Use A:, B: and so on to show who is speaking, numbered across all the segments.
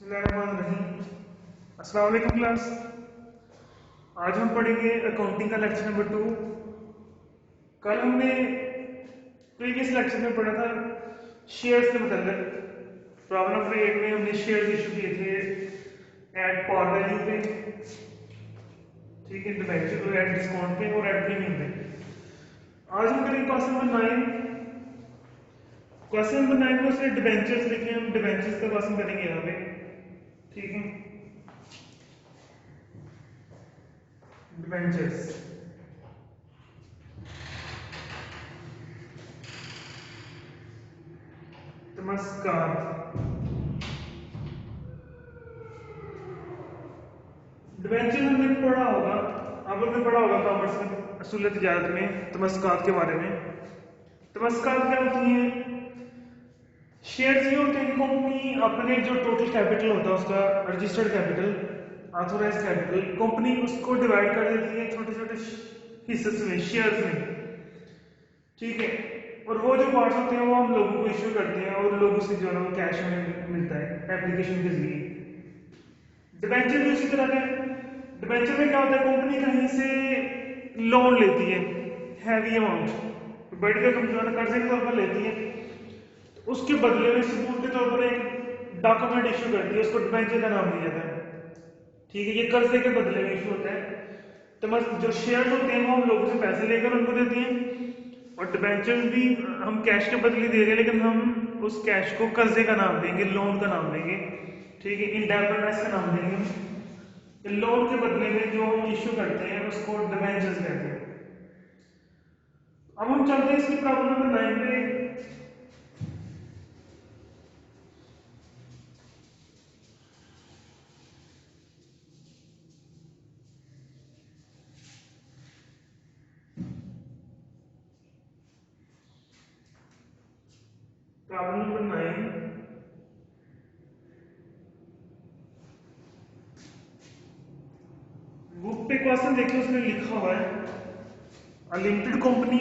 A: अस्सलाम वालेकुम क्लास। आज हम पढ़ेंगे अकाउंटिंग का लेक्चर नंबर 2। कल हमने प्रीवियस लेक्चर में पढ़ा था शेयर्स के मतलब। प्रॉब्लम नंबर 8 में हमने शेयर्स इशू किए थे एट पार वैल्यू पे, ठीक है, डिबेंचर एट डिस्काउंट पे और एट प्रीमियम पे। आज हम करेंगे क्वेश्चन नंबर 9। क्वेश्चन नंबर 9 में उसने डिबेंचर्स लिखे, हम डिबेंचर्स का क्वेश्चन करेंगे यहाँ पे, ठीक है। डिबेंचर्स नमस्कार। डिबेंचर हमने पढ़ा होगा, अब हमने पढ़ा होगा कॉमर्स में असूल तिजारत में तमस्कात के बारे में। तमस्कात क्या होती हैं? शेयर्स ये होते हैं कि कंपनी अपने जो टोटल कैपिटल होता है उसका registered capital, authorise capital, company उसको डिवाइड कर देती है छोटे छोटे हिस्से में, शेयर्स में, ठीक है। और वो जो पार्ट्स होते हैं वो हम लोगों को इश्यू करते हैं और लोगों से जो है वो कैश में मिलता है एप्लीकेशन के जरिए। डिबेंचर भी उसी तरह का है। डिबेंचर में क्या होता है, कंपनी कहीं से लोन लेती है, हैवी अमाउंट, बड़ी रकम जो है कर्जे के तौर पर लेती है, तो उसके बदले में सबूत के तौर पर एक डॉक्यूमेंट इश्यू करती है, उसको डिबेंचर का नाम दिया जाता है, ठीक है। ये कर्जे के बदले में इश्यू होता है। तो बस जो शेयर होते हैं वो हम लोगों से पैसे लेकर उनको देते हैं, और डिबेंचर्स भी हम कैश के बदले दे रहे हैं, लेकिन हम उस कैश को कर्जे का नाम देंगे, लोन का नाम देंगे, ठीक है, इंडेबरनेस का नाम देंगे। लोन के बदले में जो हम इश्यू करते हैं उसको डिबेंचर्स कहते हैं। अब हम चलते हैं इसकी प्रॉब्लम नंबर 9 पे। प्रॉब्लम नंबर 9, बुक पे क्वेश्चन देखिए, उसमें लिखा हुआ है a limited company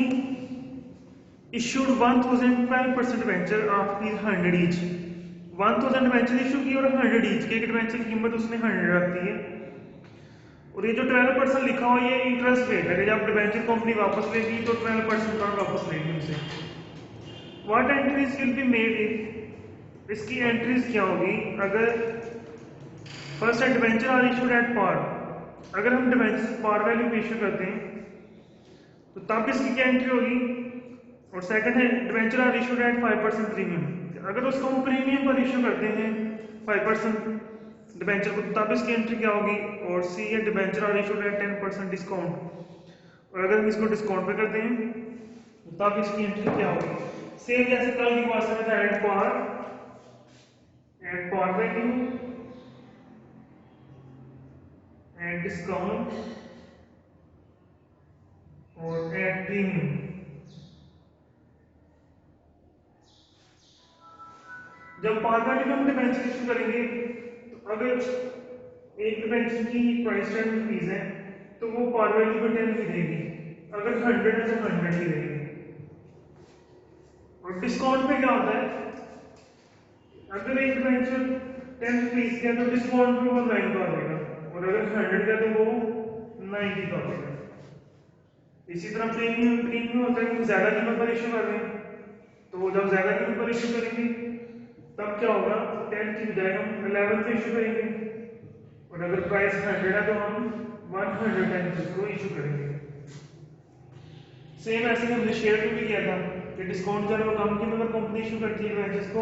A: issued 1012% debenture of the 100 each. 1000 debenture issue की और 100 ईच के, एक डिबेंचर की कीमत उसने 100 रखती है। और ये जो 12% लिखा हुआ है ये इंटरेस्ट रेट है, जब डिबेंचर कंपनी वापस लेगी तो 12% और वापस लेगी उनसे। What entries will be made if, इसकी एंट्रीज क्या होगी अगर first debenture are issued at par, अगर हम डिबेंचर पार वैल्यू पे इशू करते हैं तो तब इसकी क्या एंट्री होगी। और सेकंड है debenture are issued at 5% premium, अगर उसको हम प्रीमियम पर इशू करते हैं 5% डिबेंचर को तब इसकी एंट्री क्या होगी। और सी है debenture are issued at 10% discount, और अगर हम इसको डिस्काउंट पे करते हैं तब इसकी एंट्री क्या होगी। सेम जैसे कल की क्वेश्चन में था at par value at discount और एट प्रीमियम। जब पार वैल्यू में हम डिबेंचर इशू करेंगे तो अगर एक डिबेंचर की प्राइस 10 रुपीज है तो वो पार वैल्यू पे 10 ही रहेगी, अगर 100 है तो 100 ही रहेगी। और डिस्काउंट पे क्या होता है, अगर एक डिबेंचर 10 रुपीज का तो डिस्काउंट पे वो 9 का होगा, और अगर 100 का तो वो 90 का होगा। इसी तरह प्रीमियम प्रीमियम होता है कि ज्यादा कीमत पर इशू कर रहे हैं, तो वो जब ज्यादा कीमत पर इशू करेंगे तब क्या होगा, 10 की बजाय हम 11 पे इशू करेंगे, और अगर प्राइस 100 है तो हम 110 को इशू करेंगे। सेम ऐसे ही हमने शेयर में भी किया था कि डिस्काउंट जो है वो कम कीमत पर कंपनी इशू करती है डिबेंचर्स को,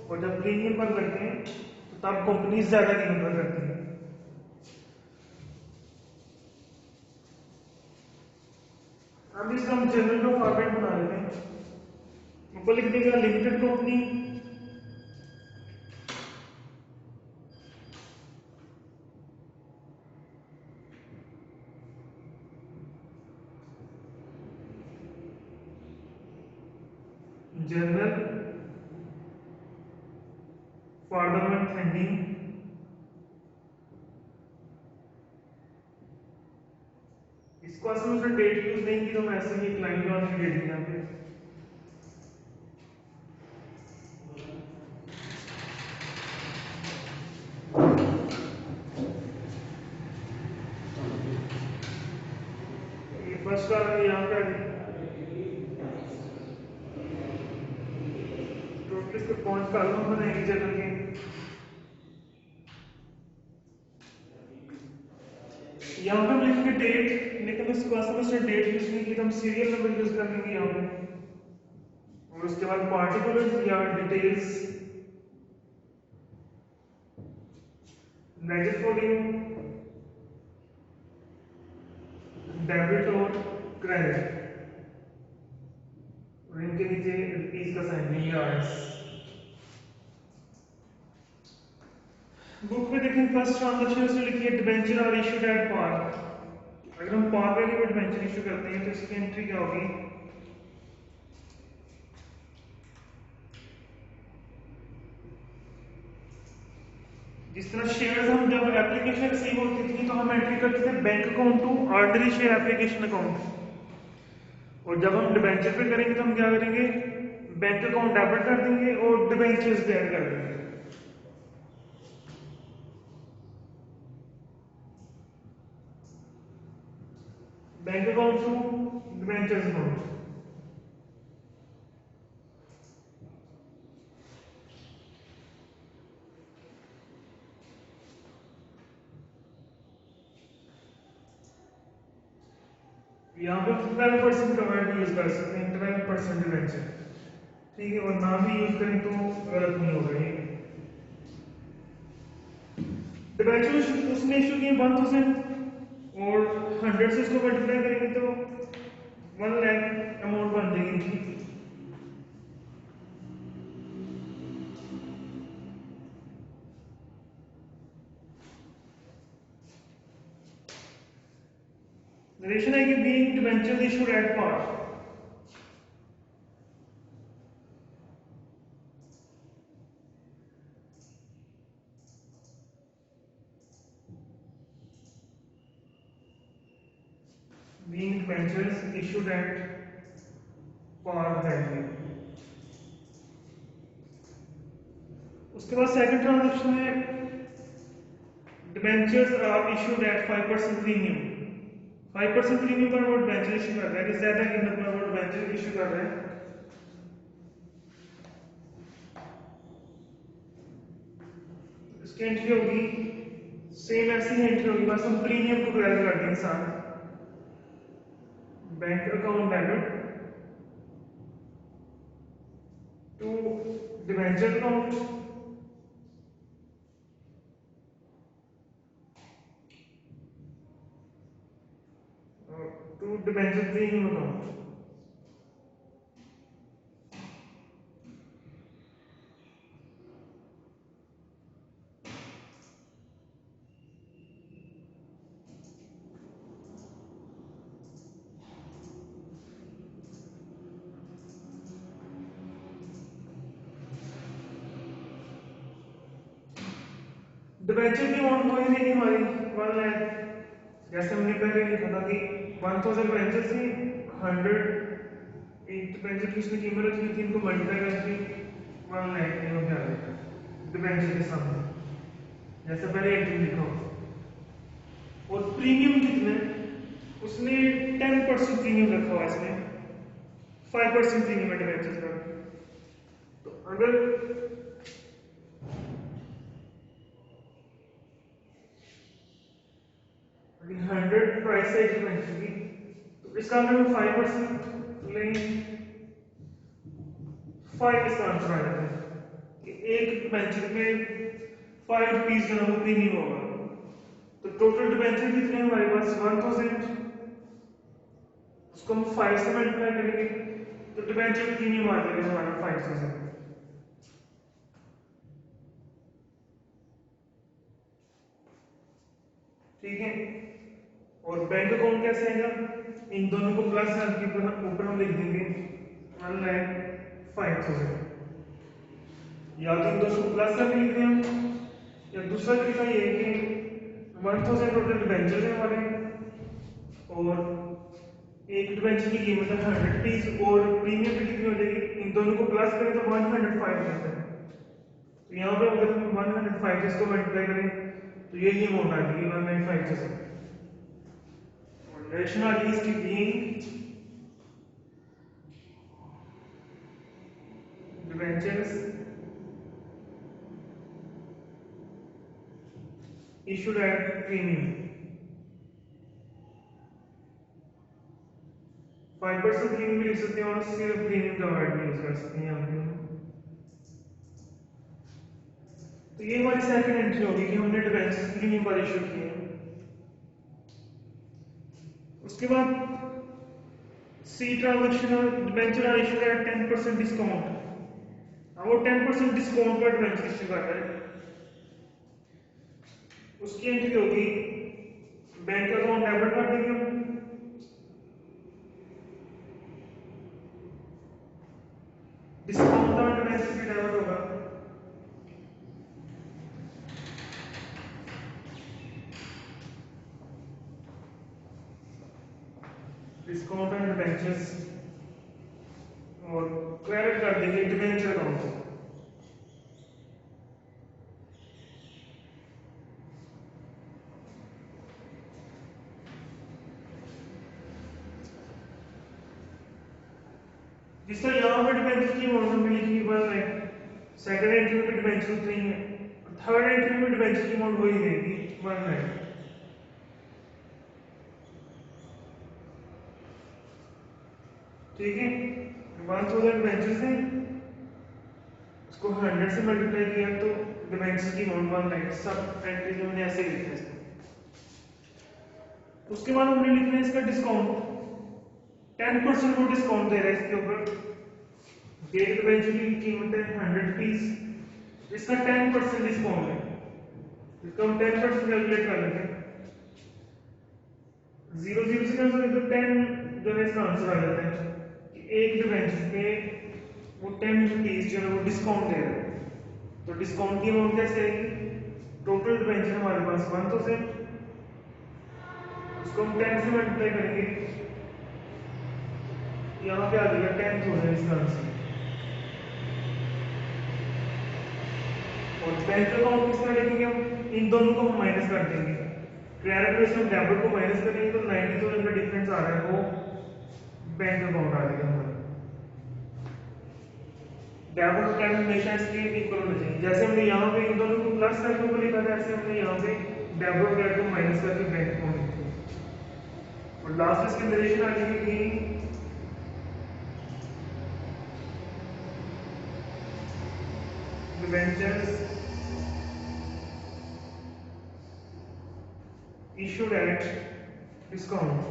A: और जब प्रीमियम पर करते हैं तो तब कंपनी ज्यादा कीमत पर करती है। अब इसका हम जनरल का फॉर्मेट बना लेते हैं। ऊपर लिख देगा limited company general for the month ending इसको असल में डेट यूज नहीं की तो मैं ऐसे ही एक लाइन में डेट यहाँ पे नमस्कार यहाँ पे टोटल इसको 5 कॉलम बनाएंगे चैनल के। यहाँ पे हम लिखेंगे डेट, लेकिन इस क्लास में डेट यूज नहीं की, तो हम सीरियल नंबर यूज कर लेंगे यहाँ पे। और उसके बाद पार्टिकुलर्स या डिटेल्स, लेजर कोडिंग, डेबिट और क्रेडिट, और इनके नीचे रुपीज का साइन नहीं है। बुक में देखें फर्स्ट ट्रांजैक्शन उसने लिखी है डिबेंचर और इशूड एट पार। अगर हम पार वैल्यू में डिबेंचर इशू करते हैं तो इसकी एंट्री क्या होगी? जिस तरह शेयर्स हम जब एप्लीकेशन रिसीव होती थी तो हम एंट्री करते थे bank account to ordinary share application account, और जब हम डिबेंचर पे करेंगे तो हम क्या करेंगे? बैंक अकाउंट डेबिट कर देंगे और डिबेंचर्स पे ऐड कर देंगे। Bank account to debentures account. यहाँ पे 12% का वर्ड यूज कर सकते हैं, 12% डिबेंचर, ठीक है, और ना भी यूज करें तो गलत नहीं होगा ये। डिबेंचर उसने इशू किए 1000 और 100 से इसको मल्टीप्लाई करेंगे तो 1 लाख अमाउंट बन जाएगी इनकी। नरेशन है कि being debentures issued at par. Being debentures issued at par value. उसके बाद सेकंड ट्रांजैक्शन है debentures are issued at 5% premium. 5% premium पर वो डिबेंचर इशू कर रहा है, ज्यादा कीमत पर वो डिबेंचर इशू कर रहा है। इसकी एंट्री होगी सेम, ऐसी ही एंट्री होगी, बस हम प्रीमियम को क्रेडिट कर देंगे साथ। Bank account debit to debenture account to debenture premium account. Debenture की अमाउंट कोई नहीं हमारी 1 लाख, जैसे हमने पहले लिखा था कि 1000 डिबेंचर से 100 एक डिबेंचर की उसने कीमत रखी थी, इनको मल्टीप्लाई करके 1 लाख में हो गया डिबेंचर के सामने, जैसे पहले एंट्री लिखा हो। और प्रीमियम कितने? उसने 10% प्रीमियम रखा हुआ, इसमें 5% प्रीमियम है डिबेंचर का। तो अगर अभी 100 प्राइस है एक डिबेंचर की, तो इसका अगर हम 5% लें, 5 इसका आंसर आ जाता है कि एक डिबेंचर में 5 रुपीज जो है वो प्रीमियम होगा। तो टोटल डिबेंचर कितने हैं हमारे पास? 1000, उसको हम 5 से मल्टीप्लाई करेंगे तो डिबेंचर प्रीमियम आ जाएगा हमारा 5000। ठीक है, और बैंक अकाउंट कैसे आएगा? इन दोनों को प्लस के ऊपर हम लिख देंगे 1,05,000। या तो इन दोनों को प्लस करके लिख दें हम, या दूसरा तरीका ये है कि 1000 टोटल डिबेंचर है हमारे, और एक डिबेंचर की कीमत है 100 रुपीज, और प्रीमियम की कितनी हो जाएगी? इन दोनों को प्लस करें तो 105 हो जाता है। तो यहाँ पे अगर हम 105 से इसको मल्टीप्लाई करें तो यही अमाउंट आ जाएगी 1,05,000। रिलेशन आ रही है इसकी being debentures issued at premium 5% premium भी लिख सकते हैं और सिर्फ प्रीमियम का वर्ड भी यूज कर सकते हैं यहाँ पे। तो ये हमारी सेकंड एंट्री होगी कि हमने डिबेंचर्स प्रीमियम पर इशू किए हैं। उसके बाद C transaction debenture are issued at 10% discount. अब वो 10% डिस्काउंट पर डिबेंचर इशू कर रहा है, उसकी एंट्री होगी बैंक अकाउंट डेबिट कर देंगे हम, डिस्काउंट ऑन डिबेंचर भी डेबिट होगा, डिस्काउंट ऑन डिबेंचर्स और क्रेडिट कर देंगे डिबेंचर अकाउंट को। जिस तरह यहाँ पर डिबेंचर की अमाउंट हमें लिखी हुई है, सेकंड एंट्री में डिबेंचर उतनी है, थर्ड एंट्री में डिबेंचर की अमाउंट वही रहेगी 1 लाख। ठीक है, 1000 डिबेंचर्स हैं, उसको 100 से मल्टीप्लाई किया तो डिबेंचर की अमाउंट 1 लाख। सब एंट्री में मैंने ऐसे लिखा है इसको। उसके बाद हमने लिखना है इसका डिस्काउंट, 10% वो डिस्काउंट दे रहा है इसके ऊपर। एक डिबेंचर की कीमत है 100 रुपीज, इसका 10% डिस्काउंट है, इसका हम 10% कैलकुलेट कर लेते हैं। 0 से कैंसिल तो 10 जो है इसका आंसर आ जाता है कि एक डिबेंचर पे वो 10 रुपीज जो है वो डिस्काउंट दे रहा है। तो डिस्काउंट की अमाउंट कैसे आएगी, टोटल डिबेंचर हमारे पास 1000, उसको हम 10 से मल्टीप्लाई करेंगे, यहाँ पे आ जाएगा 10,000 इसका आंसर। और बैंक अकाउंट किस तरह लिखेंगे हम, इन दोनों को हम माइनस कर देंगे, क्रेडिट में से हम डेबिट को माइनस करेंगे तो 90,000 का डिफरेंस आ रहा है वो बैंक अकाउंट आ जाएगा हमारा। डेबिट और क्रेडिट हमेशा इसके इक्वल होना चाहिए। जैसे हमने यहाँ पे इन दोनों को प्लस करके ऊपर लिखा था, ऐसे हमने यहाँ पे डेबिट और क्रेडिट को माइनस करके बैंक अकाउंट लिखा। और लास्ट इसकी नरेशन आ जाएगी कि debentures issued at discount।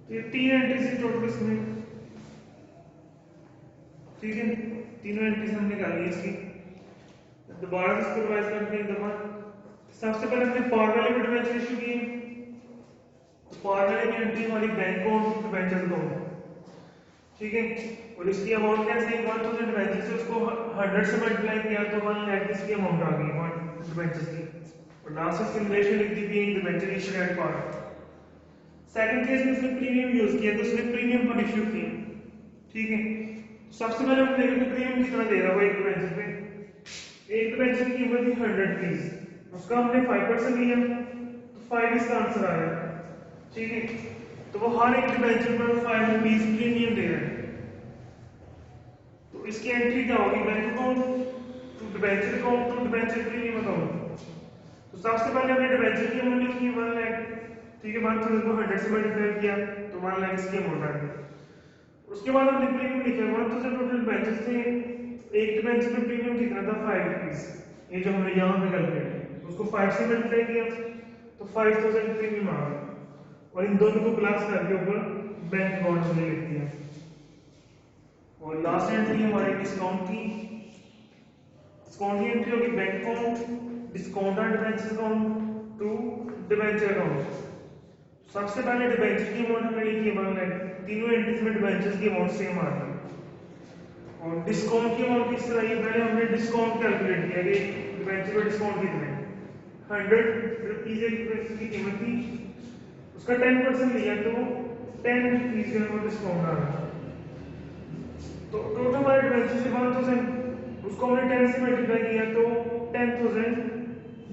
A: ये 3 एंट्रीज है टोटल इसमें। ठीक है, तीनों एंट्रीज हमने कर ली इसकी। दोबारा से इसको रिवाइज करते हैं दफा। सबसे पहले हमने पार वैल्यू डिबेंचर इशू की, पार वैल्यू की एंट्री हमारी बैंक अकाउंट डिबेंचर अकाउंट। ठीक है, और इसकी अमाउंट कैसे 1000 डिबेंचर से उसको 100 से मल्टीप्लाई किया तो 1 लाख इसकी अमाउंट आ गई 1 डिबेंचर की। और लास्ट इसकी रिलेशन लिख दी being debenture issued at par. Second case में उसने प्रीमियम यूज किया तो उसने प्रीमियम पर इशू किया। ठीक है, सबसे पहले हम देखेंगे प्रीमियम कितना दे रहा है वो एक डिबेंचर पे। एक डिबेंचर की कीमत थी 100 रुपीज, उसका हमने 5% लिया तो 5 इसका आंसर आया। ठीक है, तो वो हर एक डिबेंचर पर 5 रुपीज प्रीमियम दे रहा है। तो इसकी एंट्री क्या होगी, bank account to debenture account to debenture premium account. तो सबसे पहले हमने डिबेंचर की अमाउंट लिखी 1 लाख। ठीक है, 1000 को 100 से मल्टीप्लाई किया तो 1 लाख इसकी अमाउंट आ गई। उसके बाद हमने प्रीमियम लिखा 1000 टोटल डिबेंचर से एक डिबेंचर में प्रीमियम कितना था 5 रुपीज, ये जो हमने यहाँ पे कैलकुलेट किया उसको 5 से मल्टीप्लाई किया तो 5000 प्रीमियम आ गया। और इन दोनों को प्लस करके ऊपर बैंक अकाउंट में लिख दिया। और लास्ट एंट्री हमारी डिस्काउंट की, डिस्काउंट की एंट्री होगी bank account discount on debenture account to debenture account. सबसे पहले डिबेंचर की अमाउंट हमने लिखी 1 लाख, तीनों एंट्रीज में डिबेंचर की अमाउंट सेम आ गई। और डिस्काउंट की अमाउंट किस तरह, पहले हमने डिस्काउंट कैलकुलेट किया कि डिबेंचर का डिस्काउंट कितना है। 100 रुपीज एक डिबेंचर की कीमत थी, उसका 10% लिया तो 10 रुपीज का डिस्काउंट आ रहा है। तो टोटल हमारे डिवेंचर से 1000, उसको हमने 10 से मल्टीप्लाई किया तो 10,000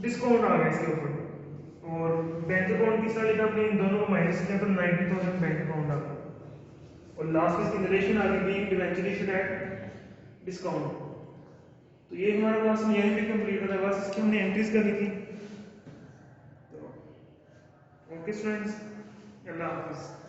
A: डिस्काउंट आ गया इसके ऊपर। और बैंक अकाउंट किस तरह लिखा आपने इन दोनों को माइनस किया तो 90,000 बैंक अकाउंट आ गया। और लास्ट में इसकी नरेशन आ गई being debenture issued at discount. तो ये हमारा क्लास में यहीं पे कंप्लीट होता है, बस इसकी हमने एंट्रीज करनी थी। तो ओके स्टूडेंट्स, अल्लाह हाफिज़।